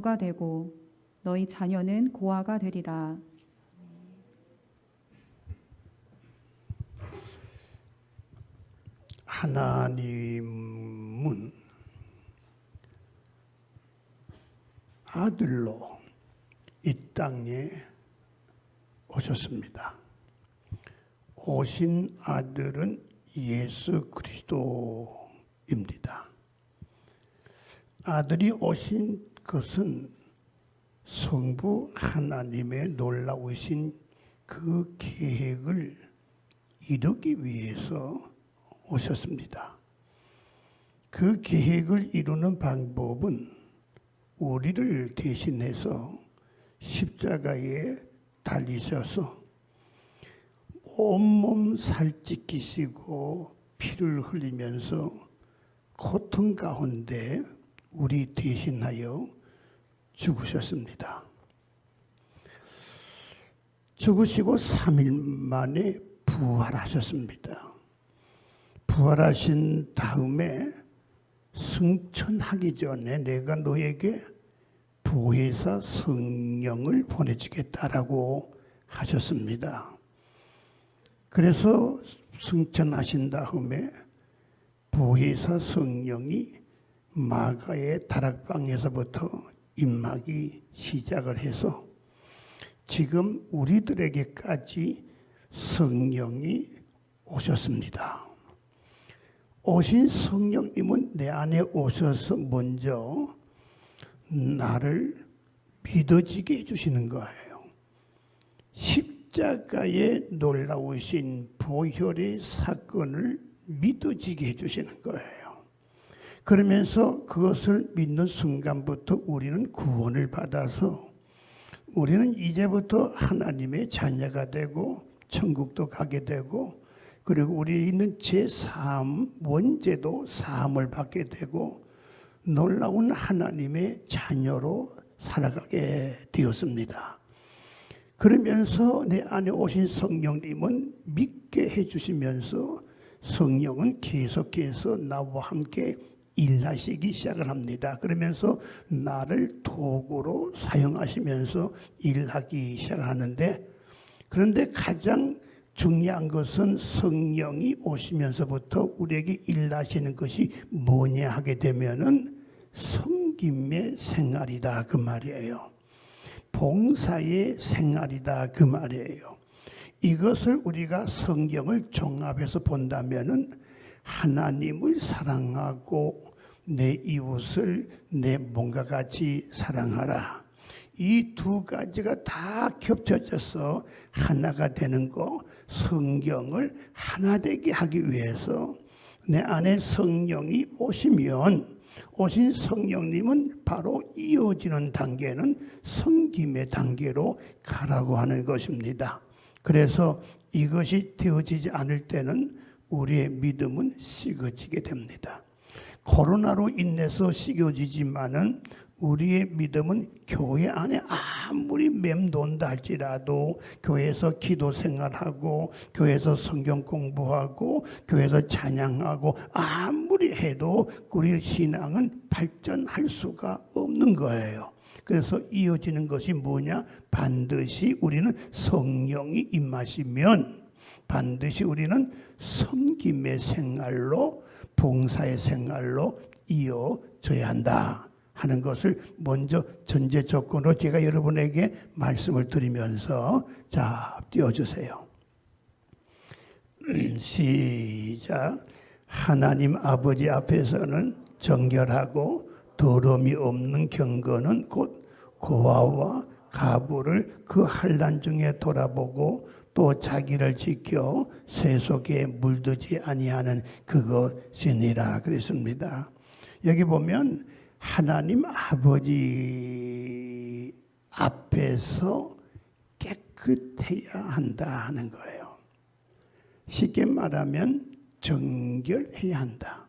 자녀가 되고 너희 자녀는 고아가 되리라. 하나님은 아들로 이 땅에 오셨습니다. 오신 아들은 예수 그리스도입니다. 아들이 오신 것은 성부 하나님의 놀라우신 그 계획을 이루기 위해서 오셨습니다. 그 계획을 이루는 방법은 우리를 대신해서 십자가에 달리셔서 온몸 살찌끼시고 피를 흘리면서 고통 가운데 우리 대신하여 죽으셨습니다. 죽으시고 3일 만에 부활하셨습니다. 부활하신 다음에 승천하기 전에 내가 너에게 보혜사 성령을 보내주겠다라고 하셨습니다. 그래서 승천하신 다음에 보혜사 성령이 마가의 다락방에서부터 임하기 시작을 해서 지금 우리들에게까지 성령이 오셨습니다. 오신 성령님은 내 안에 오셔서 먼저 나를 믿어지게 해주시는 거예요. 십자가의 놀라우신 보혈의 사건을 믿어지게 해주시는 거예요. 그러면서 그것을 믿는 순간부터 우리는 구원을 받아서 우리는 이제부터 하나님의 자녀가 되고 천국도 가게 되고 그리고 우리 있는 제3 원죄도 사함을 받게 되고 놀라운 하나님의 자녀로 살아가게 되었습니다. 그러면서 내 안에 오신 성령님은 믿게 해주시면서 성령은 계속해서 나와 함께 일하시기 시작을 합니다. 그러면서 나를 도구로 사용하시면서 일하기 시작하는데 그런데 가장 중요한 것은 성령이 오시면서부터 우리에게 일하시는 것이 뭐냐 하게 되면은 섬김의 생활이다 그 말이에요. 봉사의 생활이다 그 말이에요. 이것을 우리가 성경을 종합해서 본다면은 하나님을 사랑하고 내 이웃을 내 몸과 같이 사랑하라. 이 두 가지가 다 겹쳐져서 하나가 되는 거, 성경을 하나 되게 하기 위해서 내 안에 성령이 오시면 오신 성령님은 바로 이어지는 단계는 섬김의 단계로 가라고 하는 것입니다. 그래서 이것이 되어지지 않을 때는 우리의 믿음은 식어지게 됩니다. 코로나로 인해서 식어지지만은 우리의 믿음은 교회 안에 아무리 맴돈다 할지라도 교회에서 기도 생활하고 교회에서 성경 공부하고 교회에서 찬양하고 아무리 해도 우리의 신앙은 발전할 수가 없는 거예요. 그래서 이어지는 것이 뭐냐? 반드시 우리는 성령이 임하시면 반드시 우리는 섬김의 생활로 봉사의 생활로 이어져야 한다 하는 것을 먼저 전제 조건으로 제가 여러분에게 말씀을 드리면서 자 띄워주세요. 시작. 하나님 아버지 앞에서는 정결하고 더러움이 없는 경건은 곧 고아와 가부를 그 환난 중에 돌아보고 또 자기를 지켜 세속에 물들지 아니하는 그것이니라 그랬습니다. 여기 보면 하나님 아버지 앞에서 깨끗해야 한다 하는 거예요. 쉽게 말하면 정결해야 한다.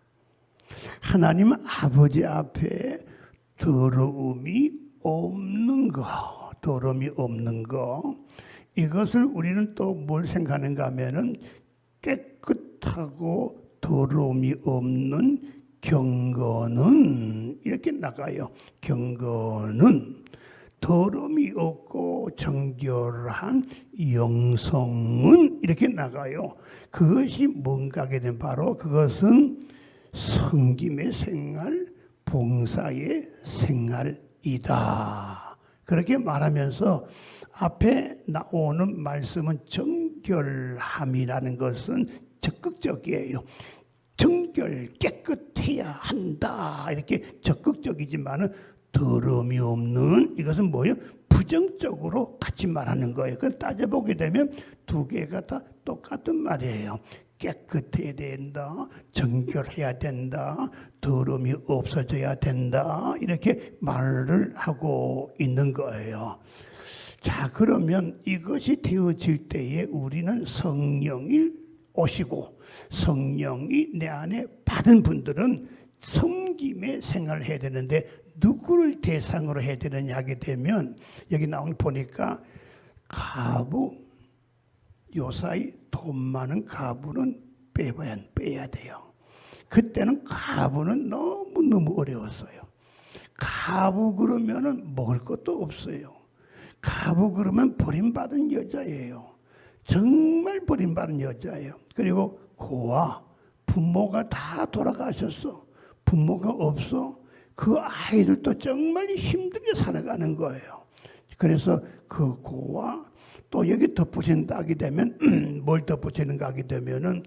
하나님 아버지 앞에 더러움이 없는 거, 더러움이 없는 거, 이것을 우리는 또 뭘 생각하는가 하면은 깨끗하고 더러움이 없는 경건은 이렇게 나가요. 경건은 더러움이 없고 정결한 영성은 이렇게 나가요. 그것이 뭔가 하게 되면 바로 그것은 섬김의 생활, 봉사의 생활이다. 그렇게 말하면서 앞에 나오는 말씀은 정결함이라는 것은 적극적이에요. 정결, 깨끗해야 한다. 이렇게 적극적이지만은 더러움이 없는 이것은 뭐예요? 부정적으로 같이 말하는 거예요. 그 따져보게 되면 두 개가 다 똑같은 말이에요. 깨끗해야 된다, 정결해야 된다, 더러움이 없어져야 된다. 이렇게 말을 하고 있는 거예요. 자, 그러면 이것이 되어질 때에 우리는 성령이 오시고 성령이 내 안에 받은 분들은 섬김의 생활을 해야 되는데 누구를 대상으로 해야 되느냐 하게 되면 여기 나온 보니까 가부, 요사이 돈 많은 가부는 빼야 돼요. 그때는 가부는 너무너무 어려웠어요. 가부 그러면은 먹을 것도 없어요. 가부 그러면 버림받은 여자예요. 정말 버림받은 여자예요. 그리고 고아, 부모가 다 돌아가셨어. 부모가 없어. 그 아이들도 정말 힘들게 살아가는 거예요. 그래서 그 고아 또 여기 덧붙인다 하게 되면 뭘 덧붙이는가 하게 되면은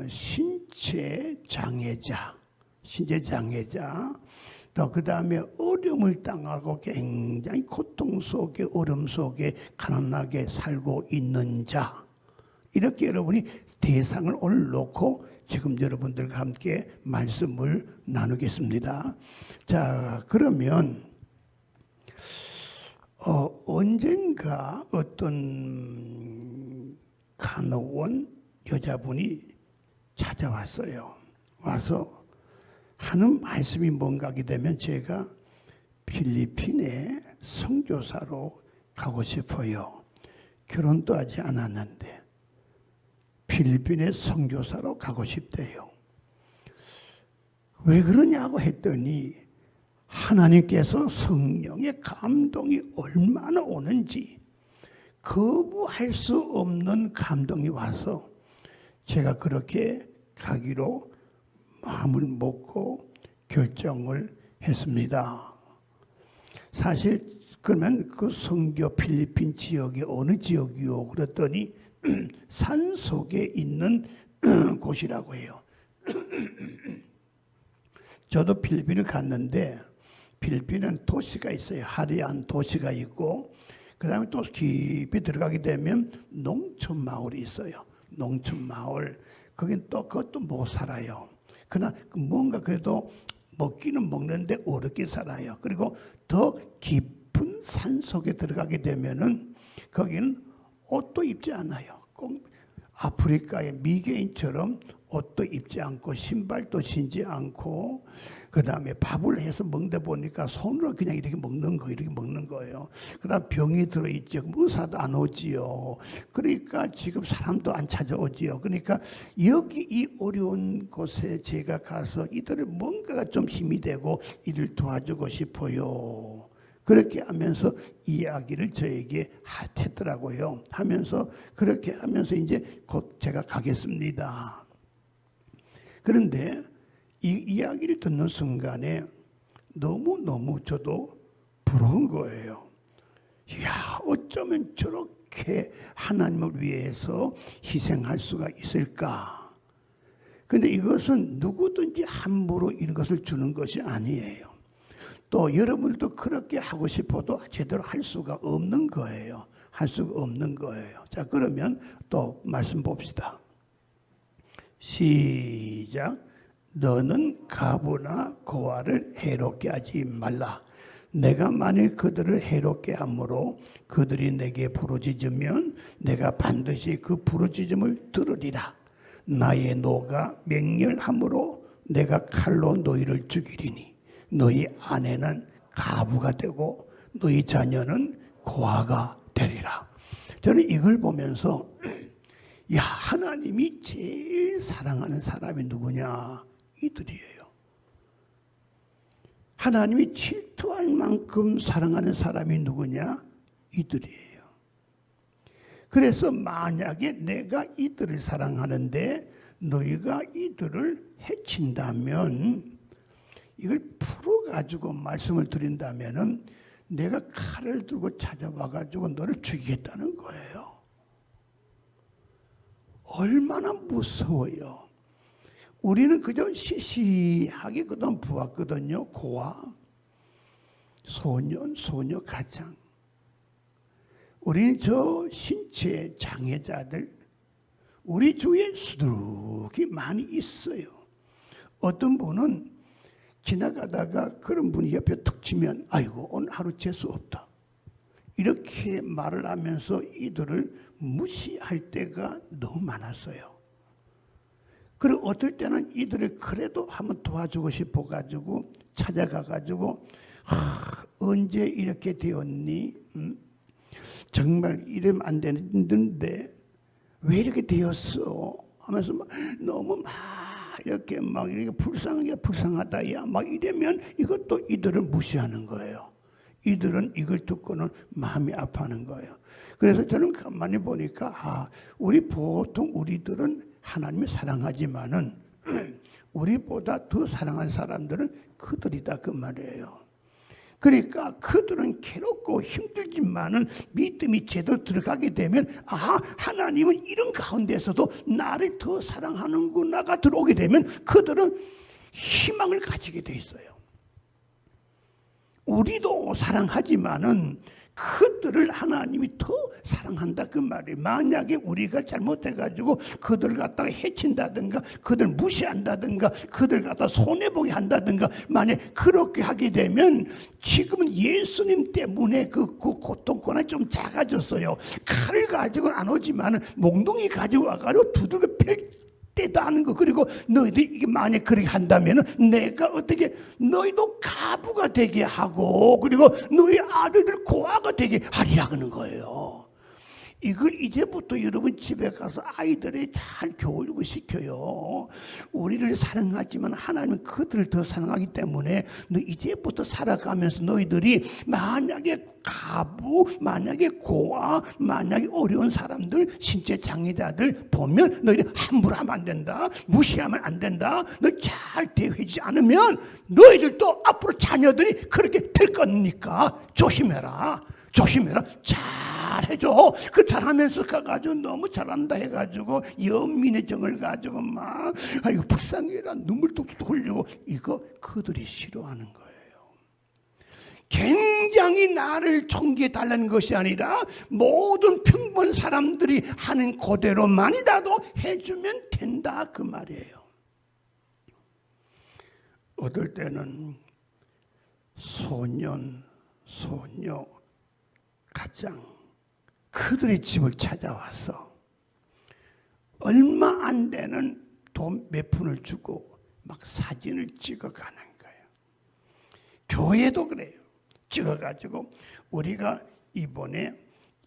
신체 장애자, 또 그 다음에 어려움을 당하고 굉장히 고통 속에 어려움 속에 가난하게 살고 있는 자, 이렇게 여러분이 대상을 오늘 놓고 지금 여러분들과 함께 말씀을 나누겠습니다. 자, 그러면 언젠가 어떤 간호원 여자분이 찾아왔어요. 와서 하는 말씀이 뭔가 하게 되면 제가 필리핀에 선교사로 가고 싶어요. 결혼도 하지 않았는데 필리핀에 선교사로 가고 싶대요. 왜 그러냐고 했더니 하나님께서 성령의 감동이 얼마나 오는지 거부할 수 없는 감동이 와서 제가 그렇게 가기로 마음을 먹고 결정을 했습니다. 사실 그러면 그 선교 필리핀 지역이 어느 지역이요? 그랬더니 산 속에 있는 곳이라고 해요. 저도 필리핀을 갔는데 필리핀은 도시가 있어요. 하리안 도시가 있고 그 다음에 또 깊이 들어가게 되면 농촌 마을이 있어요. 농촌 마을. 거긴 또 그것도 못 살아요. 그러나 뭔가 그래도 먹기는 먹는데 어렵게 살아요. 그리고 더 깊은 산 속에 들어가게 되면은 거기는 옷도 입지 않아요. 꼭 아프리카의 미개인처럼 옷도 입지 않고 신발도 신지 않고 그 다음에 밥을 해서 먹다 보니까 손으로 그냥 이렇게 먹는 거예요. 그 다음 병이 들어있죠. 의사도 안 오지요. 그러니까 지금 사람도 안 찾아오지요. 그러니까 여기 이 어려운 곳에 제가 가서 이들을 뭔가가 좀 힘이 되고 이를 도와주고 싶어요. 그렇게 하면서 이야기를 저에게 했더라고요. 하면서 그렇게 하면서 이제 곧 제가 가겠습니다. 그런데 이 이야기를 듣는 순간에 너무너무 저도 부러운 거예요. 이야, 어쩌면 저렇게 하나님을 위해서 희생할 수가 있을까? 근데 이것은 누구든지 함부로 이것을 주는 것이 아니에요. 또 여러분도 그렇게 하고 싶어도 제대로 할 수가 없는 거예요. 할 수가 없는 거예요. 자, 그러면 또 말씀 봅시다. 시작. 너는 가부나 고아를 해롭게 하지 말라. 내가 만일 그들을 해롭게 함으로 그들이 내게 부르짖으면 내가 반드시 그 부르짖음을 들으리라. 나의 노가 맹렬함으로 내가 칼로 너희를 죽이리니 너희 아내는 가부가 되고 너희 자녀는 고아가 되리라. 저는 이걸 보면서 야, 하나님이 제일 사랑하는 사람이 누구냐? 이들이에요. 하나님이 질투할 만큼 사랑하는 사람이 누구냐? 이들이에요. 그래서 만약에 내가 이들을 사랑하는데 너희가 이들을 해친다면, 이걸 풀어가지고 말씀을 드린다면은 내가 칼을 들고 찾아와가지고 너를 죽이겠다는 거예요. 얼마나 무서워요. 우리는 그저 시시하게 그동안 보았거든요. 고아, 소년, 소녀, 가장. 우리는 저 신체 장애자들, 우리 주위에 수두룩이 많이 있어요. 어떤 분은 지나가다가 그런 분이 옆에 툭 치면 아이고 오늘 하루 재수 없다, 이렇게 말을 하면서 이들을 무시할 때가 너무 많았어요. 그리고 어떨 때는 이들을 그래도 한번 도와주고 싶어가지고 찾아가가지고 언제 이렇게 되었니? 정말 이러면 안 되는데 왜 이렇게 되었어? 하면서 너무 이렇게 불쌍하다 야 막 이러면 이것도 이들을 무시하는 거예요. 이들은 이걸 듣고는 마음이 아파하는 거예요. 그래서 저는 가만히 보니까 우리들은 하나님을 사랑하지만은 우리보다 더 사랑한 사람들은 그들이다 그 말이에요. 그러니까 그들은 괴롭고 힘들지만은 믿음이 제대로 들어가게 되면 하나님은 이런 가운데서도 나를 더 사랑하는구나가 들어오게 되면 그들은 희망을 가지게 돼 있어요. 우리도 사랑하지만은 그들을 하나님이 더 사랑한다 그 말이에요. 만약에 우리가 잘못해가지고 그들을 갖다가 해친다든가 그들 무시한다든가 그들 갖다 손해보게 한다든가 만약 그렇게 하게 되면 지금은 예수님 때문에 그 고통권이 좀 작아졌어요. 칼을 가지고는 안 오지만은 몽둥이 가지고 와가지고 두들겨 펼 때도 하는 거. 그리고 너희들이 이게 만약 그렇게 한다면은 내가 어떻게 너희도 가부가 되게 하고 그리고 너희 아들들 고아가 되게 하리라 하는 거예요. 이걸 이제부터 여러분 집에 가서 아이들에 잘 교육을 시켜요. 우리를 사랑하지만 하나님은 그들을 더 사랑하기 때문에 너 이제부터 살아가면서 너희들이 만약에 가부, 만약에 고아, 만약에 어려운 사람들, 신체 장애자들 보면 너희들 함부로 하면 안 된다, 무시하면 안 된다. 너 잘 대해주지 않으면 너희들도 앞으로 자녀들이 그렇게 될 거니까 조심해라. 잘 해줘. 그 잘하면서 가가지고 너무 잘한다 해가지고 연민의 정을 가지고 막 아이고 불쌍해라 눈물 뚝뚝 흘리고 이거 그들이 싫어하는 거예요. 굉장히 나를 총기해 달라는 것이 아니라 모든 평범한 사람들이 하는 그대로만이라도 해주면 된다 그 말이에요. 어떨 때는 소년, 소녀, 가장 그들의 집을 찾아와서 얼마 안 되는 돈 몇 푼을 주고 막 사진을 찍어가는 거예요. 교회도 그래요. 찍어가지고 우리가 이번에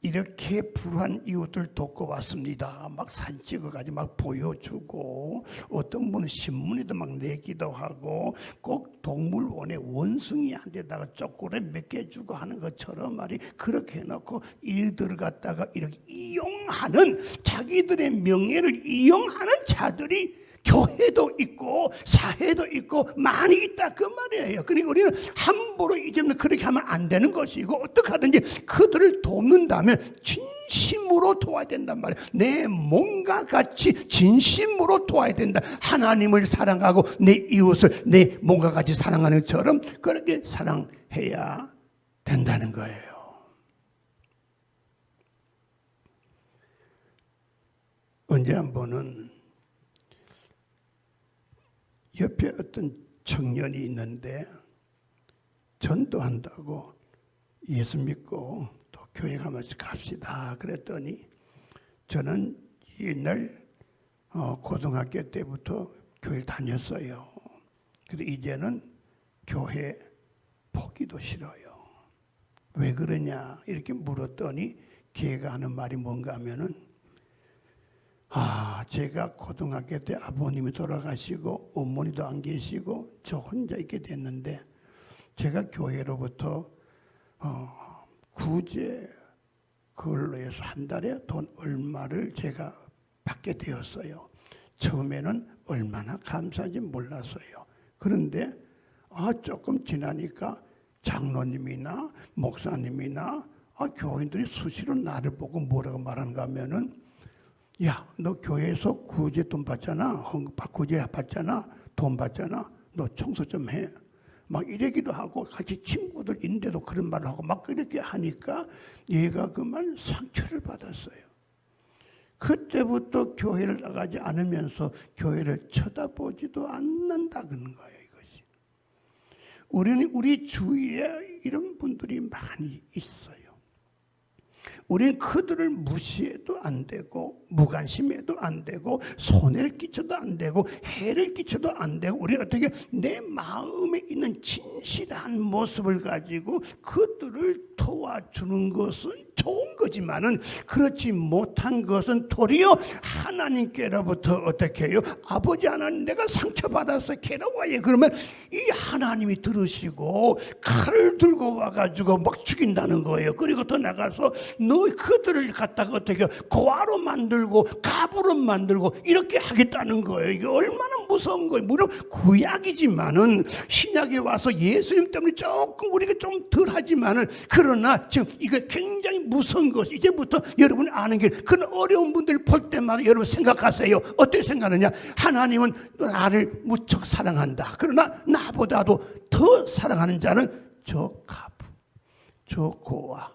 이렇게 불우한 이웃들 돕고 왔습니다. 막 사진 찍어가지고 막 보여주고 어떤 분은 신문에도 막 내기도 하고 꼭 동물원에 원숭이한테다가 초콜릿 몇 개 주고 하는 것처럼 말이 그렇게 해놓고 이들을 갖다가 이렇게 이용하는 자기들의 명예를 이용하는 자들이 교회도 있고 사회도 있고 많이 있다 그 말이에요. 그리고 우리는 함부로 이제는 그렇게 하면 안 되는 것이고 어떻게 하든지 그들을 돕는다면 진심으로 도와야 된단 말이에요. 내 몸과 같이 진심으로 도와야 된다. 하나님을 사랑하고 내 이웃을 내 몸과 같이 사랑하는 것처럼 그렇게 사랑해야 된다는 거예요. 언제 한 번은 옆에 어떤 청년이 있는데 전도한다고 예수 믿고 또 교회 가면서 갑시다 그랬더니 저는 옛날 고등학교 때부터 교회를 다녔어요. 그래서 이제는 교회 보기도 싫어요. 왜 그러냐 이렇게 물었더니 걔가 하는 말이 뭔가 하면은 제가 고등학교 때 아버님이 돌아가시고 어머니도 안 계시고 저 혼자 있게 됐는데 제가 교회로부터 구제 그걸로 해서 한 달에 돈 얼마를 제가 받게 되었어요. 처음에는 얼마나 감사한지 몰랐어요. 그런데 조금 지나니까 장로님이나 목사님이나 교인들이 수시로 나를 보고 뭐라고 말하는가 하면은, 야, 너 교회에서 구제 돈 받잖아. 구제 받잖아. 돈 받잖아. 너 청소 좀 해. 막 이러기도 하고, 같이 친구들 있는데도 그런 말을 하고 막 이렇게 하니까 얘가 그만 상처를 받았어요. 그때부터 교회를 나가지 않으면서 교회를 쳐다보지도 않는다는 거예요, 이것이. 우리는 우리 주위에 이런 분들이 많이 있어요. 우리는 그들을 무시해도 안 되고 무관심해도 안 되고 손해를 끼쳐도 안 되고 해를 끼쳐도 안 되고, 우리는 어떻게 내 마음에 있는 진실한 모습을 가지고 그들을 도와주는 것은 좋은 거지만은 그렇지 못한 것은 도리어 하나님께로부터 어떻게 해요? 아버지 하나님, 내가 상처받아서 괴로워해. 그러면 이 하나님이 들으시고 칼을 들고 와가지고 막 죽인다는 거예요. 그리고 더 나가서 너 그들을 갖다가 어떻게 고아로 만들고 가부로 만들고 이렇게 하겠다는 거예요. 이게 얼마나 무서운 거예요. 물론 구약이지만은 신약에 와서 예수님 때문에 조금 우리가 좀 덜하지만은, 그러나 지금 이거 굉장히 무서운 것이 이제부터 여러분이 아는 게, 그런 어려운 분들 볼 때마다 여러분 생각하세요. 어떻게 생각하느냐? 하나님은 나를 무척 사랑한다. 그러나 나보다도 더 사랑하는 자는 저 가부, 저 고아,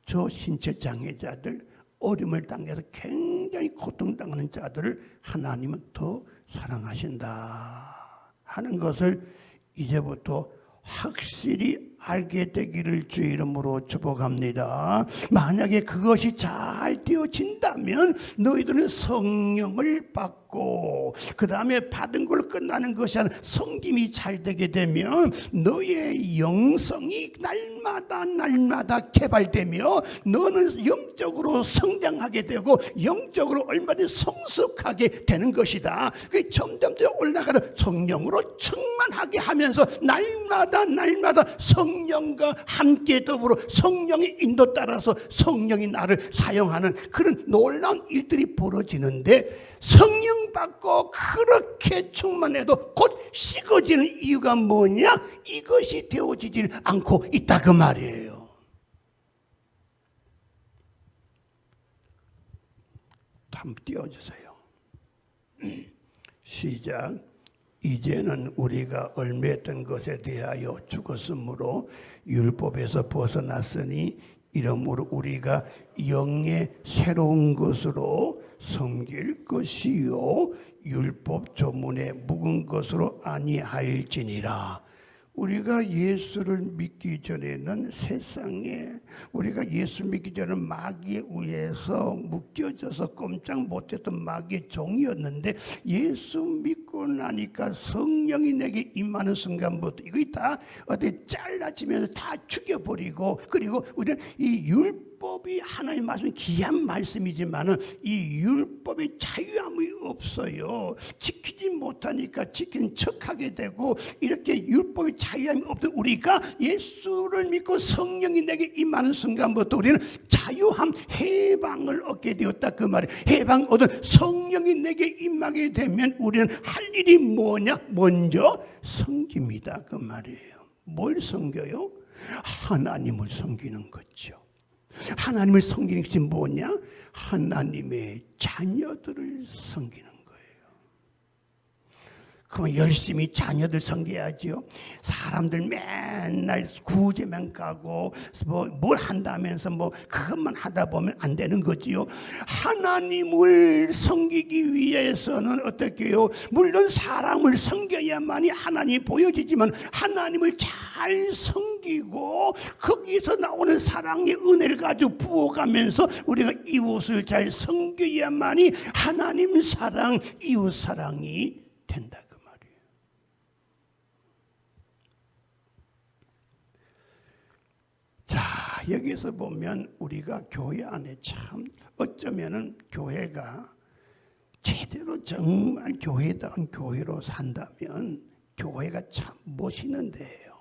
저 신체 장애자들, 어려움을 당해서 굉장히 고통당하는 자들을 하나님은 더 사랑하신다 하는 것을 이제부터 확실히 알게 되기를 주 이름으로 축복합니다. 만약에 그것이 잘 되어진다면 너희들은 성령을 받고, 그 다음에 받은 걸로 끝나는 것이 아니라 성김이 잘 되게 되면 너의 영성이 날마다 개발되며 너는 영적으로 성장하게 되고 영적으로 얼마든지 성숙하게 되는 것이다. 그 점점 더 올라가는 성령으로 충만하게 하면서 날마다 성령과 함께 더불어 성령의 인도 따라서 성령이 나를 사용하는 그런 놀라운 일들이 벌어지는데, 성령 받고 그렇게 충만해도 곧 식어지는 이유가 뭐냐? 이것이 되어지질 않고 있다 그 말이에요. 한번 띄워주세요. 시작. 이제는 우리가 얽매였던 것에 대하여 죽었으므로 율법에서 벗어났으니 이러므로 우리가 영의 새로운 것으로 섬길 것이요 율법 조문에 묵은 것으로 아니할지니라. 우리가 예수를 믿기 전에는 세상에, 우리가 예수 믿기 전에는 마귀에 의해서 묶여져서 꼼짝 못했던 마귀의 종이었는데, 예수 믿고 나니까 성령이 내게 임하는 순간부터 이거 다 어떻게 잘라지면서 다 죽여버리고, 그리고 우리는 이 율법이 하나님 말씀이 귀한 말씀이지만은 이 율법에 자유함이 없어요. 지키지 못하니까 지키는 척하게 되고, 이렇게 율법이 자유함이 없던 우리가 예수를 믿고 성령이 내게 임하는 순간부터 우리는 자유함, 해방을 얻게 되었다 그 말이에요. 해방 얻은 성령이 내게 임하게 되면 우리는 할 일이 뭐냐? 먼저 섬깁니다 그 말이에요. 뭘 섬겨요? 하나님을 섬기는 거죠. 하나님을 섬기는 것이 뭐냐? 하나님의 자녀들을 섬기는 거예요. 그럼 열심히 자녀들 섬겨야지요. 사람들 맨날 구제만 가고 뭘 한다면서 그것만 하다 보면 안 되는 거지요. 하나님을 섬기기 위해서는 어떻게 해요? 물론 사람을 섬겨야만이 하나님이 보여지지만 하나님을 잘 섬기고 거기서 나오는 사랑의 은혜를 가지고 부어가면서 우리가 이웃을 잘 섬겨야만이 하나님 사랑, 이웃 사랑이 된다. 자, 여기서 보면 우리가 교회 안에 참 어쩌면은 교회가 제대로 정말 교회다운 교회로 산다면 교회가 참 멋있는 데예요.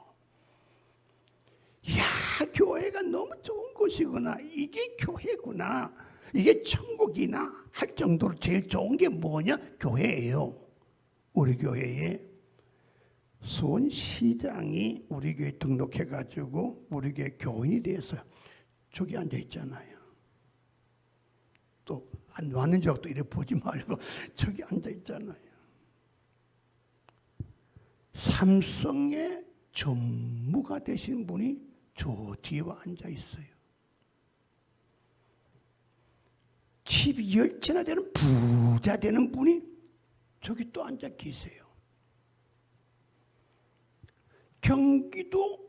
야, 교회가 너무 좋은 곳이구나. 이게 교회구나. 이게 천국이나 할 정도로 제일 좋은 게 뭐냐? 교회예요. 우리 교회에 수원시장이 우리 교회 등록해가지고 우리 교회 교인이 됐어요. 저기 앉아 있잖아요. 또 안 왔는 적도 이래 보지 말고 저기 앉아 있잖아요. 삼성의 전무가 되신 분이 저 뒤에 앉아 있어요. 집이 10채나 되는 부자 되는 분이 저기 또 앉아 계세요. 경기도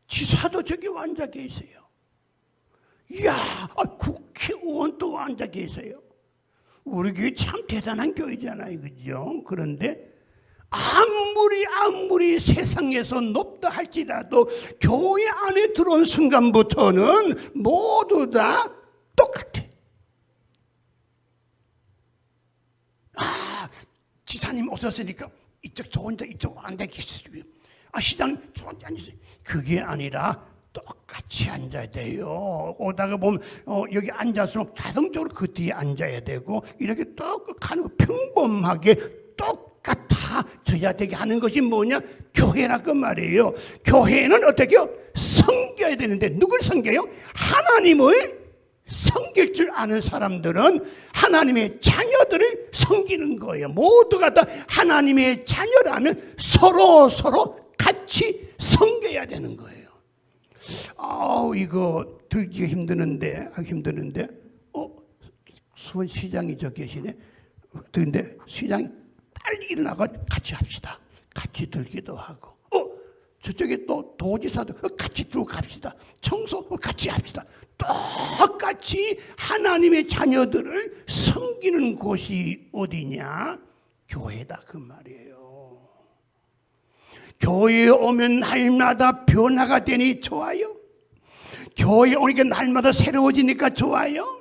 지사도 저기 앉아 계세요. 이야, 국회의원 또 앉아 계세요. 우리 교회 참 대단한 교회잖아요. 그죠? 그런데 아무리 세상에서 높다 할지라도 교회 안에 들어온 순간부터는 모두 다 똑같아. 지사님 오셨으니까 이쪽 저 혼자 이쪽 앉아 계시고요. 시장 저 혼자 앉으세요. 그게 아니라 똑같이 앉아야 돼요. 오다가 보면 여기 앉았으면 자동적으로 그 뒤에 앉아야 되고 이렇게 똑같은 평범하게 똑같아져야 되게 하는 것이 뭐냐? 교회라 그 말이에요. 교회는 어떻게 해요? 섬겨야 되는데 누굴 섬겨요? 하나님을 섬길 줄 아는 사람들은 하나님의 자녀들을 섬기는 거예요. 모두가 다 하나님의 자녀라면 서로 같이 섬겨야 되는 거예요. 이거 들기가 힘드는데 수원시장이 저 계시네. 근데 시장이 빨리 일어나가 같이 합시다. 같이 들기도 하고 저쪽에 또 도지사도 같이 들고 갑시다. 청소 같이 합시다. 똑같이 하나님의 자녀들을 섬기는 곳이 어디냐? 교회다 그 말이에요. 교회에 오면 날마다 변화가 되니 좋아요. 교회에 오니까 날마다 새로워지니까 좋아요.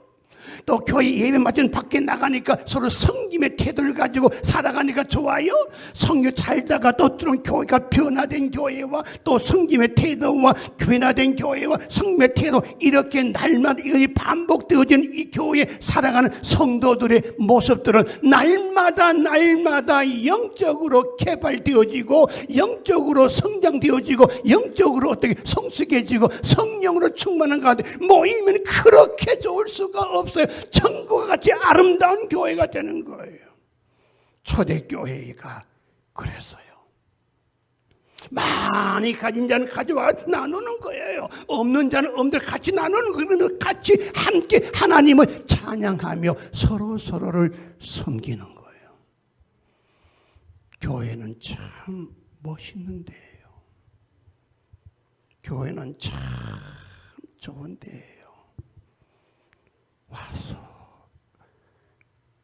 또 교회 예배 맞은 밖에 나가니까 서로 섬김의 태도를 가지고 살아가니까 좋아요. 성교 살다가 또 들어온 교회가 변화된 교회와 또 섬김의 태도와 변화된 교회와 섬김의 태도 이렇게 날마다 이것이 반복되어지는 이 교회에 살아가는 성도들의 모습들은 날마다 영적으로 개발되어지고 영적으로 성장되어지고 영적으로 어떻게 성숙해지고 성령으로 충만한 가운데 모이면 그렇게 좋을 수가 없어요. 천국과 같이 아름다운 교회가 되는 거예요. 초대교회가 그랬어요. 많이 가진 자는 가져와 나누는 거예요. 없는 자는 없는 대로 같이 나누는 거예요. 같이 함께 하나님을 찬양하며 서로를 섬기는 거예요. 교회는 참 멋있는 데예요. 교회는 참 좋은 데예요.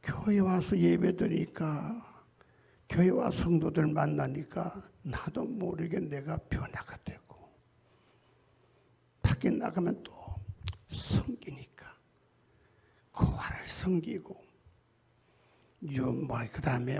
교회 와서 예배드리니까 교회 와 성도들 만나니까 나도 모르게 내가 변화가 되고 밖에 나가면 또 섬기니까 고아를 섬기고 그 다음에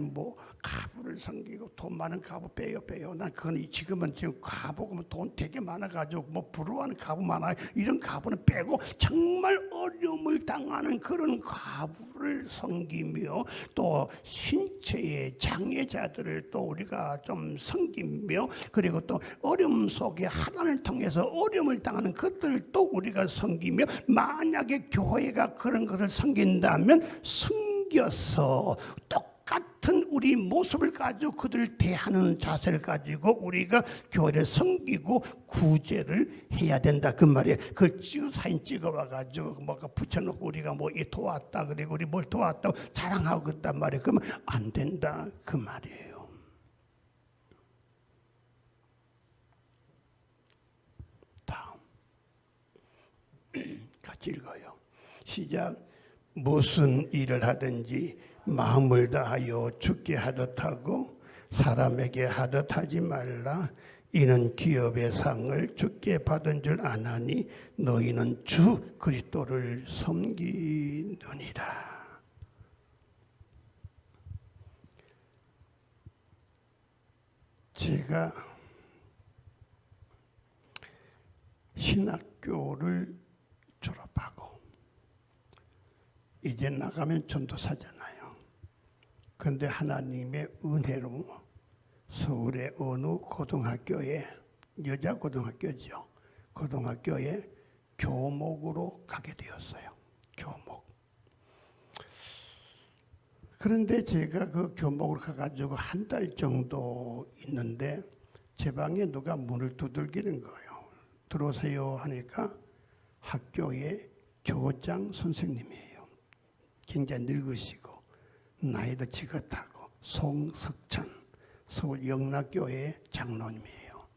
가부를 섬기고 돈 많은 가부 빼요. 난 그건 지금은 지금 가부가 돈 되게 많아가지고 부러워하는 가부 많아요. 이런 가부는 빼고 정말 어려움을 당하는 그런 가부를 섬기며 또 신체의 장애자들을 또 우리가 좀 섬기며 그리고 또 어려움 속에 하나님을 통해서 어려움을 당하는 그들을 또 우리가 섬기며 만약에 교회가 그런 것을 섬긴다면 숨겨서 똑같은 우리 모습을 가지고 그들을 대하는 자세를 가지고 우리가 교회를 섬기고 구제를 해야 된다 그 말이에요. 그걸 사진 찍어와가지고 붙여놓고 우리가 이 도왔다 그리고 우리 뭘 도왔다고 자랑하고 그랬단 말이에요. 그러면 안 된다 그 말이에요. 다음 같이 읽어요. 시작. 무슨 일을 하든지 마음을 다하여 주께 하듯 하고 사람에게 하듯 하지 말라. 이는 기업의 상을 주께 받은 줄 아나니 너희는 주 그리스도를 섬기느니라. 제가 신학교를 졸업하고 이제 나가면 전도사잖아요. 그런데 하나님의 은혜로 서울의 어느 고등학교에, 여자 고등학교죠, 고등학교에 교목으로 가게 되었어요. 교목. 그런데 제가 그 교목으로 가가지고 한 달 정도 있는데 제 방에 누가 문을 두들기는 거예요. 들어오세요 하니까 학교의 교장 선생님이에요. 굉장히 늙으시고 나이도 지긋하고 송석찬 서울 영락교회 장로님이에요.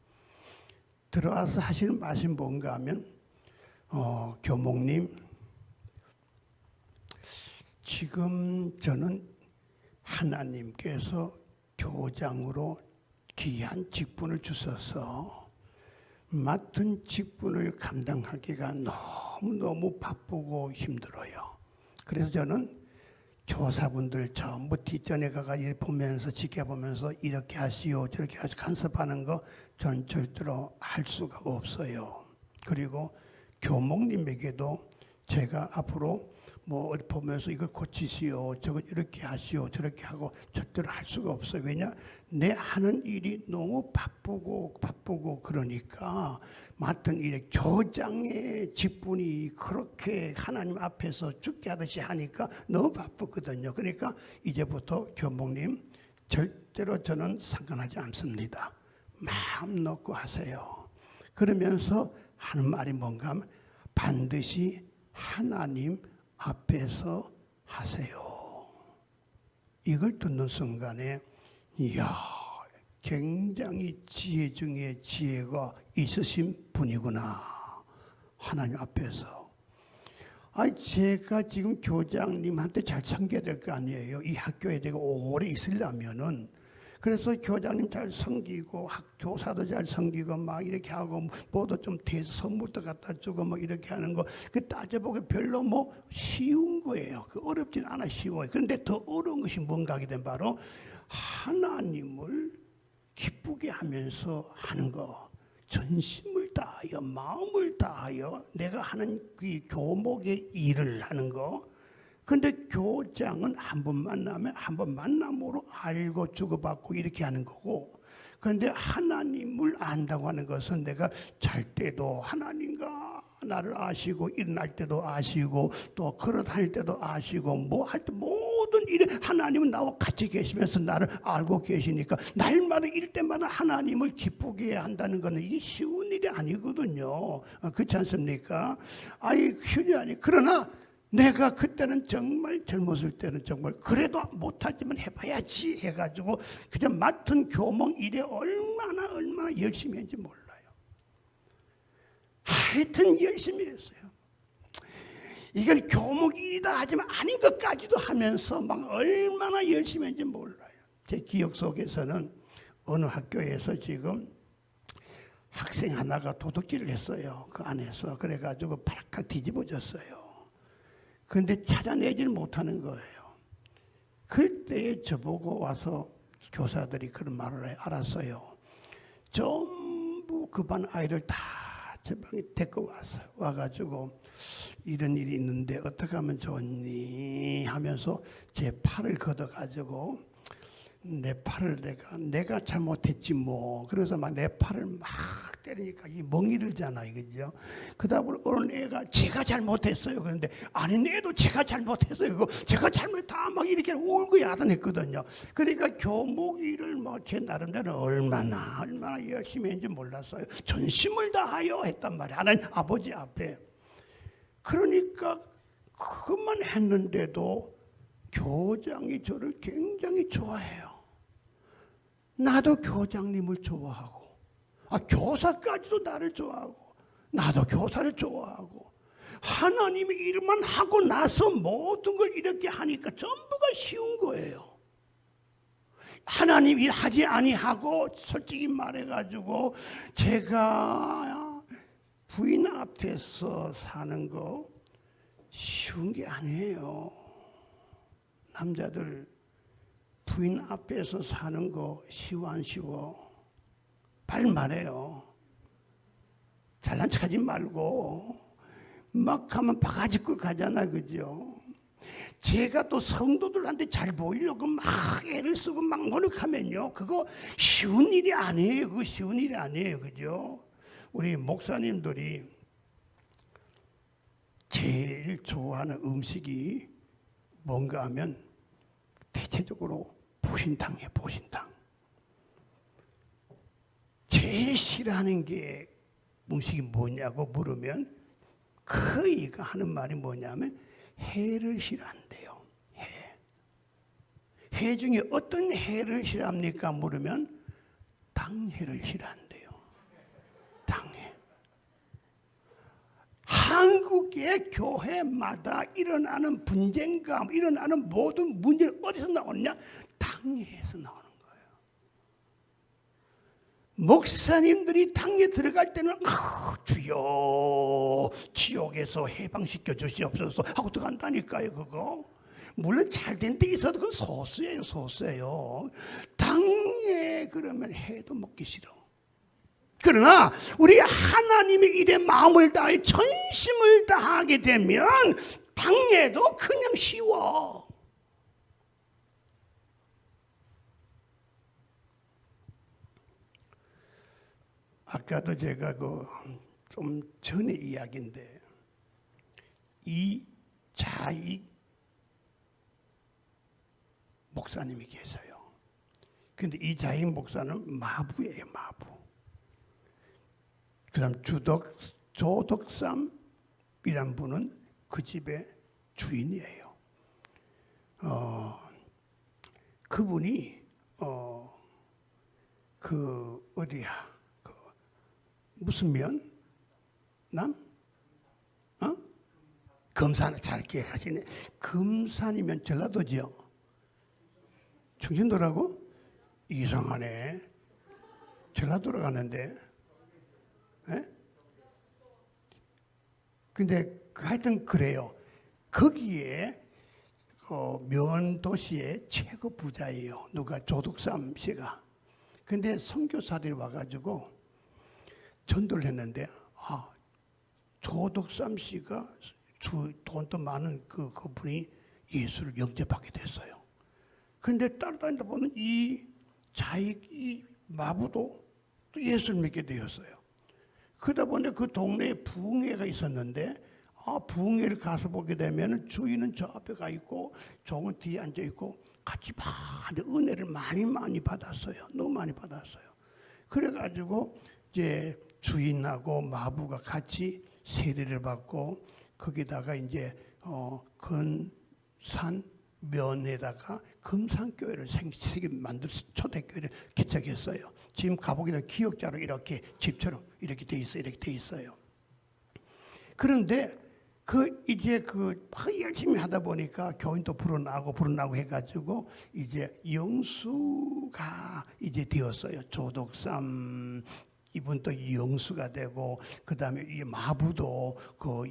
들어와서 하시는 말씀이 뭔가 하면 교목님, 지금 저는 하나님께서 교장으로 귀한 직분을 주셔서 맡은 직분을 감당하기가 너무너무 바쁘고 힘들어요. 그래서 저는 교사분들 전부 뒷전에 가가지고 보면서 지켜보면서 이렇게 하시오 저렇게 하시오 간섭하는 거 저는 절대로 할 수가 없어요. 그리고 교목님에게도 제가 앞으로 뭐 어디 보면서 이걸 고치시오 저걸 이렇게 하시오 저렇게 하고 절대로 할 수가 없어요. 왜냐? 내 하는 일이 너무 바쁘고 그러니까 맡은 일에 교장의 직분이 그렇게 하나님 앞에서 죽게 하듯이 하니까 너무 바쁘거든요. 그러니까 이제부터 교목님 절대로 저는 상관하지 않습니다. 마음 놓고 하세요. 그러면서 하는 말이 뭔가 하면 반드시 하나님 앞에서 하세요. 이걸 듣는 순간에 이야, 굉장히 지혜 중에 지혜가 있으신 분이구나. 하나님 앞에서. 제가 지금 교장님한테 잘 섬겨야 될 거 아니에요. 이 학교에 내가 오래 있으려면은. 그래서 교장님 잘 섬기고 교사도 잘 섬기고 막 이렇게 하고 뭐도 좀 대서 선물도 갖다 주고 뭐 이렇게 하는 거 그 따져보기 별로 뭐 쉬운 거예요. 그 어렵진 않아 쉬워요. 그런데 더 어려운 것이 뭔가 하게 된 바로 하나님을 기쁘게 하면서 하는 거. 전심을 다하여 마음을 다하여 내가 하는 그 교목의 일을 하는 거. 근데 교장은 한 번 만나면 한 번 만남으로 알고 주고받고 이렇게 하는 거고, 그런데 하나님을 안다고 하는 것은 내가 잘 때도 하나님과 나를 아시고 일어날 때도 아시고 또 걸어 다닐 때도 아시고 뭐 할 때 모든 일에 하나님은 나와 같이 계시면서 나를 알고 계시니까 날마다 일 때마다 하나님을 기쁘게 한다는 것은 이게 쉬운 일이 아니거든요. 그렇지 않습니까? 쉬운 일이 아니. 그러나 내가 그때는 정말 젊었을 때는 정말 그래도 못하지만 해봐야지 해가지고 그냥 맡은 교목 일에 얼마나 열심히 했는지 몰라요. 하여튼 열심히 했어요. 이건 교목 일이다 하지만 아닌 것까지도 하면서 막 얼마나 열심히 했는지 몰라요. 제 기억 속에서는 어느 학교에서 지금 학생 하나가 도둑질을 했어요. 그 안에서. 그래가지고 발칵 뒤집어졌어요. 그런데 찾아내질 못하는 거예요. 그때에 저보고 와서 교사들이 그런 말을 알았어요. 전부 그 반 아이를 다 제 방에 데리고 왔어요. 와가지고 이런 일이 있는데 어떻게 하면 좋니 하면서 제 팔을 걷어가지고 내 팔을 내가 잘못했지 뭐. 그래서 막 내 팔을 막 때리니까 이 멍이 들잖아요, 그죠? 그다음에 어느 애가 제가 잘못했어요. 그런데 아닌 애도 제가 잘못했어요. 그거 제가 잘못했다 막 이렇게 울고 야단했거든요. 그러니까 교목 일을 뭐 제 나름대로 얼마나 열심히 했는지 몰랐어요. 전심을 다하여 했단 말이에요. 하나님 아버지 앞에. 그러니까 그것만 했는데도 교장이 저를 굉장히 좋아해요. 나도 교장님을 좋아하고, 교사까지도 나를 좋아하고, 나도 교사를 좋아하고, 하나님의 일만 하고 나서 모든 걸 이렇게 하니까 전부가 쉬운 거예요. 하나님 일 하지 아니하고 솔직히 말해가지고 제가 부인 앞에서 사는 거 쉬운 게 아니에요. 남자들 부인 앞에서 사는 거 쉬워 안 쉬워? 빨리 말해요. 잘난 척하지 말고 막 하면 바가지 꼴 가잖아, 그죠? 제가 또 성도들한테 잘 보이려고 막 애를 쓰고 막 노력하면요, 그거 쉬운 일이 아니에요. 그거 쉬운 일이 아니에요, 그죠? 우리 목사님들이 제일 좋아하는 음식이 뭔가 하면 대체적으로 보신탕이에요, 보신탕. 제일 싫어하는 게 음식이 뭐냐고 물으면 그이가 하는 말이 뭐냐면 해를 싫어한대요. 해 중에 어떤 해를 싫어합니까? 물으면 당해를 싫어한대요. 당해. 한국의 교회마다 일어나는 분쟁감, 일어나는 모든 문제는 어디서 나오느냐? 당해에서 나오는 거예요. 목사님들이 당에 들어갈 때는 주여 지옥에서 해방시켜 주시옵소서 하고 들어간다니까요. 그거 물론 잘된 데 있어도 그건 소수예요. 소수예요. 당에 그러면 해도 먹기 싫어. 그러나 우리 하나님의 일에 마음을 다해 전심을 다하게 되면 당해도 그냥 쉬워. 아까도 제가 좀 전의 이야기인데 이자익 목사님이 계세요. 근데 이자익 목사는 마부예요, 마부. 그다음 조덕삼이란 분은 그 집의 주인이에요. 그분이 어디야? 무슨 면? 금산 잘 기억하시네. 금산이면 전라도죠. 청진도라고? 이상하네. 전라도로 가는데. 근데 하여튼 그래요. 거기에 면 도시의 최고 부자예요. 누가? 조덕삼 씨가. 근데 선교사들이 와가지고 전도를 했는데 조덕삼 씨가 돈도 많은 그분이 예수를 영접하게 됐어요. 그런데 따라다니다 보면 이 마부도 또 예수를 믿게 되었어요. 그러다 보니 그 동네에 부흥회가 있었는데 부흥회를 가서 보게 되면 주인은 저 앞에 가 있고 종은 뒤에 앉아 있고 같이 많은 은혜를 많이 받았어요. 너무 많이 받았어요. 그래가지고 이제 주인하고 마부가 같이 세례를 받고 거기다가 이제 근산 면에다가 금산교회를 만들어서 초대교회를 개척했어요. 지금 가보기는 기억자로 이렇게 집처럼 이렇게 돼 있어요. 이렇게 돼 있어요. 그런데 이제 열심히 하다 보니까 교인도 불어나고 해가지고 이제 영수가 이제 되었어요. 조덕삼 이분도 영수가 되고 그 다음에 이 마부도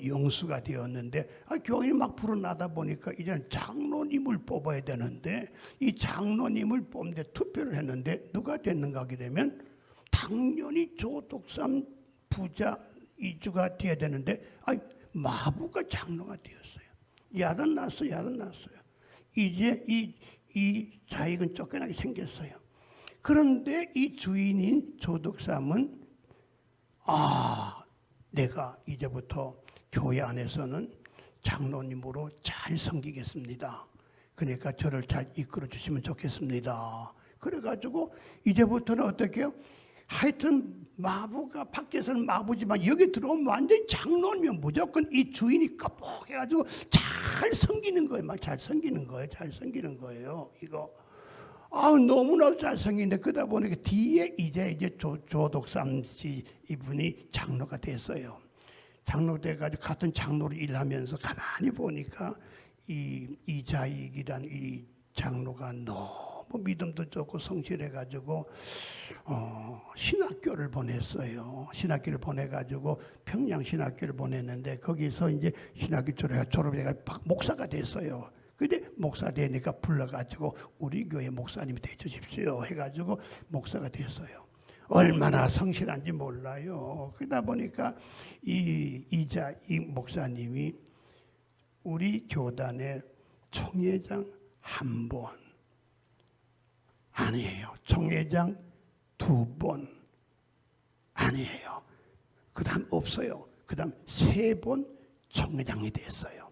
영수가 되었는데 교인이 막 불어나다 보니까 이제는 장로님을 뽑아야 되는데 이 장로님을 뽑는데 투표를 했는데 누가 됐는가 하게 되면 당연히 조덕삼 부자 이주가 돼야 되는데 마부가 장로가 되었어요. 야단 났어요. 이제 이 자익은 쫓겨나게 생겼어요. 그런데 이 주인인 조덕삼은 내가 이제부터 교회 안에서는 장로님으로 잘 섬기겠습니다. 그러니까 저를 잘 이끌어 주시면 좋겠습니다. 그래가지고 이제부터는 어떻게 해요? 하여튼 마부가 밖에서는 마부지만 여기 들어오면 완전히 장로님이면 무조건 이 주인이 깜빡해가지고 잘 섬기는 거예요. 막 잘 섬기는 거예요. 이거. 너무나도 잘생긴데 그러다 보니까 뒤에 이제 조덕삼 씨 이분이 장로가 됐어요. 장로 돼가지고 같은 장로로 일하면서 가만히 보니까 이자익이란 이 장로가 너무 믿음도 좋고 성실해가지고 신학교를 보냈어요. 신학교를 보내가지고 평양 신학교를 보냈는데 거기서 이제 신학교 졸업해가 목사가 됐어요. 근데 목사 되니까 불러가지고 우리 교회 목사님이 되주십시오 해가지고 목사가 됐어요. 얼마나 성실한지 몰라요. 그러다 보니까 이 목사님이 우리 교단의 총회장 한 번, 아니에요. 총회장 두 번, 아니에요. 그 다음 없어요. 그 다음 세 번 총회장이 됐어요.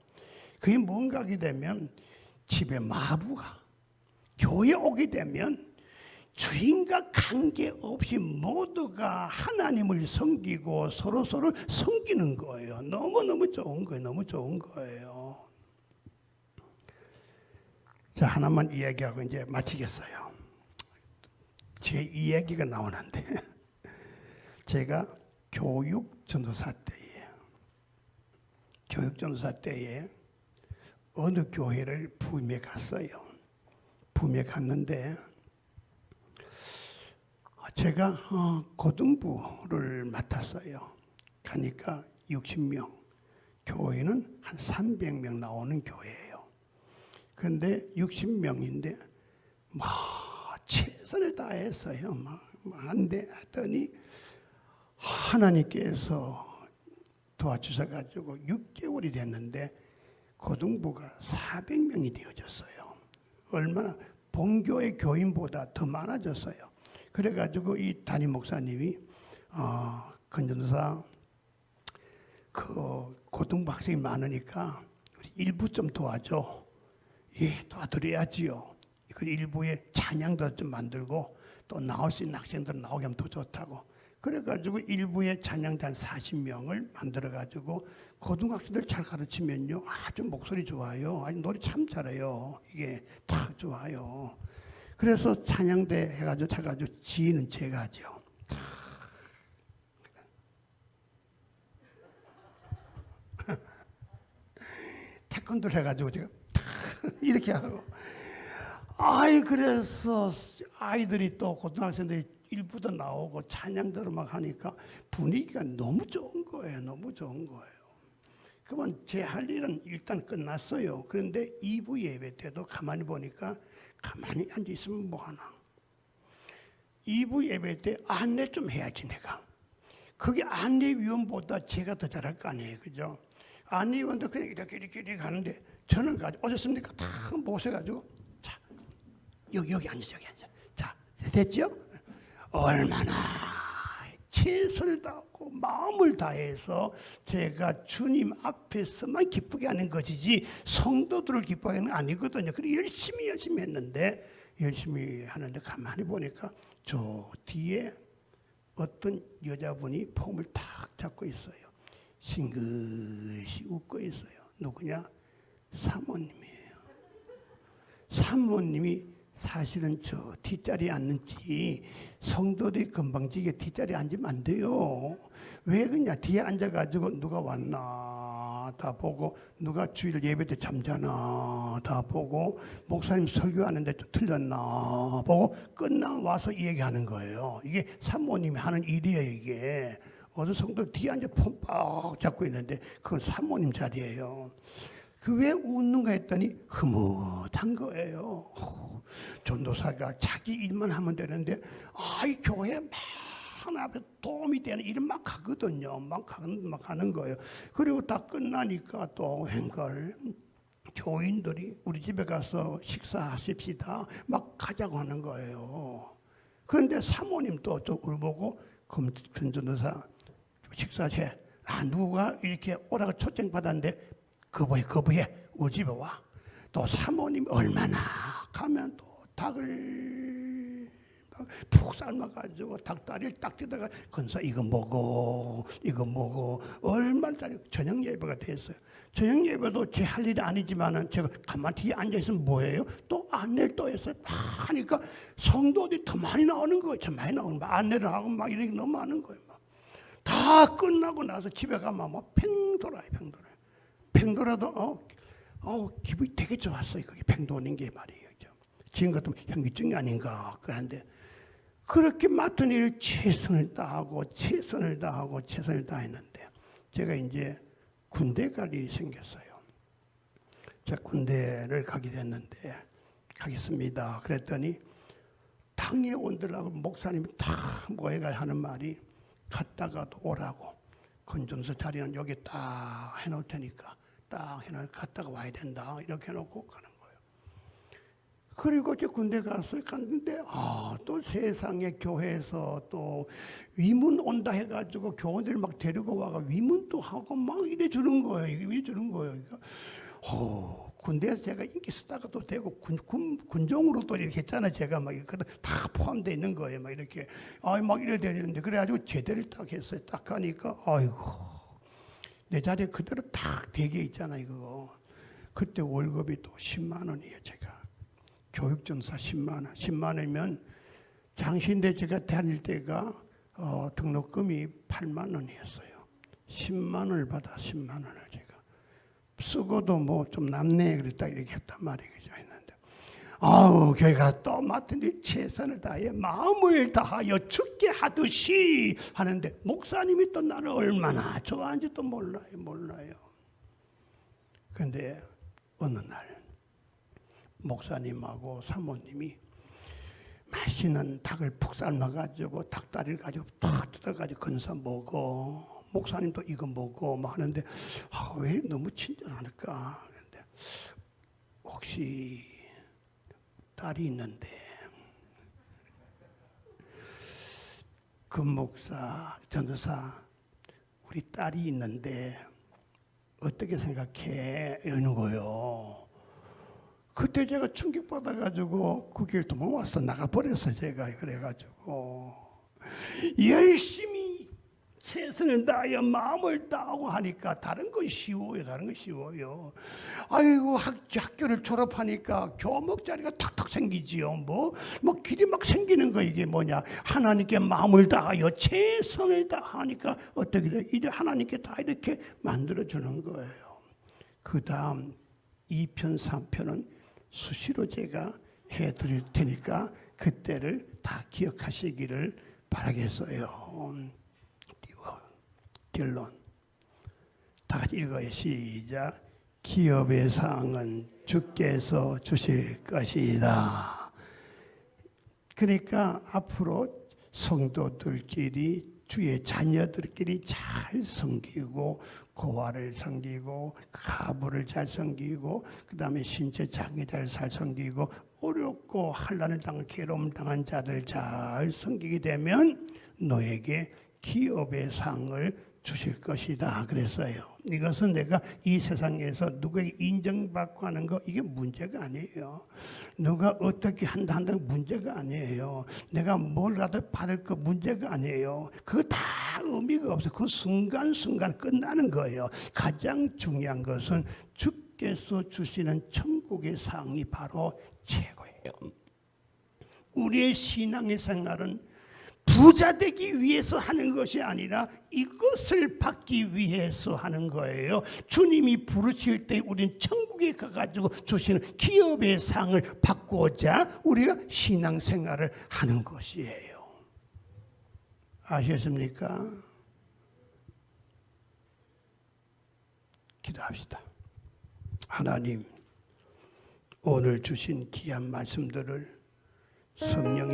그게 뭔가 하게 되면 집에 마부가 교회 오게 되면 주인과 관계없이 모두가 하나님을 섬기고 서로서로 섬기는 거예요. 너무너무 좋은 거예요. 너무 좋은 거예요. 자, 하나만 이야기하고 이제 마치겠어요. 제 이야기가 나오는데 제가 교육전도사 때에 어느 교회를 부임해 갔어요. 부임해 갔는데 제가 고등부를 맡았어요. 가니까 60명, 교회는 한 300명 나오는 교회예요. 그런데 60명인데 최선을 다했어요. 안돼 하더니 하나님께서 도와주셔가지고 6개월이 됐는데 고등부가 400명이 되어졌어요. 얼마나 본교의 교인보다 더 많아졌어요. 그래가지고 이 담임 목사님이 건전사 그 고등부 학생이 많으니까 일부 좀 도와줘. 예, 도와드려야지요. 그 일부에 찬양도 좀 만들고 또 나올 수 있는 학생들 나오게 하면 더 좋다고. 그래가지고 일부에 찬양단 40명을 만들어가지고 고등학생들 잘 가르치면요 아주 목소리 좋아요. 아니 노래 참 잘해요. 이게 다 좋아요. 그래서 찬양대 해가지고 지휘는 제가 하죠. 태권도를 해가지고 제가 이렇게 하고 그래서 아이들이 또 고등학생들이 일부도 나오고 찬양대로 막 하니까 분위기가 너무 좋은 거예요. 너무 좋은 거예요. 그러면 제 할 일은 일단 끝났어요. 그런데 2부 예배 때도 가만히 보니까 가만히 앉아 있으면 뭐하나. 2부 예배 때 안내 좀 해야지 내가. 그게 안내위원보다 제가 더 잘할 거 아니에요. 그죠? 안내위원도 그냥 이렇게 가는데 저는 가지고 오셨습니까? 다 모셔가지고 자 여기 앉으세요. 여기 앉아. 자 됐지요? 얼마나 최선을 다하고 마음을 다해서 제가 주님 앞에서만 기쁘게 하는 것이지 성도들을 기쁘게 하는 건 아니거든요. 그리고 열심히 하는데 가만히 보니까 저 뒤에 어떤 여자분이 폼을 탁 잡고 있어요. 싱긋이 웃고 있어요. 누구냐? 사모님이에요. 사모님이 사실은 저 뒷자리에 앉는지 성도들이 금방지게 뒷자리에 앉으면 안 돼요. 왜 그러냐? 뒤에 앉아가지고 누가 왔나 다 보고 누가 주일 예배 때 잠자나 다 보고 목사님 설교하는데 좀 틀렸나 보고 끝나고 와서 얘기하는 거예요. 이게 사모님이 하는 일이에요. 이게 어느 성도 뒤에 앉아 폼빡 잡고 있는데 그건 사모님 자리예요. 그 왜 웃는가 했더니 흐뭇한 거예요. 전도사가 자기 일만 하면 되는데 이 교회 앞에 도움이 되는 일은 막 하거든요. 막 하는 거예요. 그리고 다 끝나니까 또 행걸 교인들이 우리 집에 가서 식사하십시다 막 가자고 하는 거예요. 그런데 사모님도 또 울보고 전도사 식사해. 누가 이렇게 오라고 초청 받았는데 거부해. 우리 집에 와. 또 사모님 얼마나 가면 또 닭을 푹 삶아가지고 닭다리를 딱 뜯다가 건사 이거 먹어 얼마나 저녁 예배가 됐어요. 저녁 예배도 제 할 일이 아니지만은 제가 가만히 뒤에 앉아 있으면 뭐예요? 또 안내를 또 했어요. 다 하니까 성도들이 더 많이 나오는 거예요. 참 많이 나오는 거예요. 안내를 하고 막 이렇게 너무 많은 거예요. 다 끝나고 나서 집에 가면 막 팽돌아도 기분이 되게 좋았어요. 그게 팽도는 게 말이에요. 지금 같으면 현기증이 아닌가 그런데 그렇게 맡은 일을 최선을 다하고 다했는데 제가 이제 군대 갈 일이 생겼어요. 제가 군대를 가게 됐는데 가겠습니다. 그랬더니 다 항해원들하고 목사님이 다 모여가 하는 말이 갔다가도 오라고. 건전서 자리는 여기 딱 해놓을 테니까 딱 해놓고 갔다가 와야 된다. 이렇게 해놓고 가는 거예요. 그리고 이제 군대 가서 갔는데 또 세상에 교회에서 또 위문 온다 해가지고 교원들 막 데리고 와가 위문도 하고 막 이래 주는 거예요. 이게 왜 주는 거예요? 그러니까 군대에서 제가 인기 스타가도 되고 군종으로도 이렇게 했잖아요. 제가 막 다 포함되어 있는 거예요. 막 이렇게 막 이래 되는데 그래가지고 제대를 딱 했어요. 딱 하니까 아이고 내 자리에 그대로 딱 대게 있잖아요. 그거 그때 월급이 또 10만 원이에요. 제가 교육전사 10만 원. 10만 원이면 장신대 제가 다닐 때가 등록금이 8만 원이었어요. 10만 원을 받아 10만 원을 제가 쓰고도 뭐 좀 남네 그랬다 이렇게 했단 말이죠. 했는데 교회 가서 또 맡은 일 최선을 다해 마음을 다하여 죽게 하듯이 하는데 목사님이 또 나를 얼마나 좋아하는지 또 몰라요. 근데 어느 날 목사님하고 사모님이 맛있는 닭을 푹 삶아가지고 닭다리를 가지고 탁 뜯어가지고 건서 먹어. 목사님도 이거 먹고 뭐 하는데 왜 너무 친절할까? 근데 혹시 딸이 있는데 그 목사 전도사 우리 딸이 있는데 어떻게 생각해? 이러는 거예요. 그때 제가 충격받아가지고 그 길 도망와서 나가버렸어요. 제가 그래가지고 열심히 최선을 다하여 마음을 다하고 하니까 다른 건 쉬워요. 아이고 학교를 졸업하니까 교목 자리가 탁탁 생기지요. 뭐 길이 막 생기는 거 이게 뭐냐? 하나님께 마음을 다하여 최선을 다하니까 어떻게 돼? 이제 하나님께 다 이렇게 만들어 주는 거예요. 그 다음 2편 3편은 수시로 제가 해드릴 테니까 그때를 다 기억하시기를 바라겠어요. 결론 다 같이 읽어요. 시작. 기업의 상은 주께서 주실 것이다. 그러니까 앞으로 성도들끼리 주의 자녀들끼리 잘 섬기고 고아를 섬기고 가부를 잘 섬기고 그 다음에 신체 장애자를 잘 섬기고 어렵고 환난을 당한 괴로움을 당한 자들 잘 섬기게 되면 너에게 기업의 상을 주실 것이다 그랬어요. 이것은 내가 이 세상에서 누구에게 인정받고 하는 거 이게 문제가 아니에요. 누가 어떻게 한다 문제가 아니에요. 내가 뭘 받을 거 문제가 아니에요. 그거 다 의미가 없어요. 그 순간순간 끝나는 거예요. 가장 중요한 것은 주께서 주시는 천국의 상이 바로 최고예요. 우리의 신앙의 생활은 부자 되기 위해서 하는 것이 아니라 이것을 받기 위해서 하는 거예요. 주님이 부르실 때 우리는 천국에 가가지고 주시는 기업의 상을 받고자 우리가 신앙생활을 하는 것이에요. 아셨습니까? 기도합시다. 하나님, 오늘 주신 귀한 말씀들을 성령의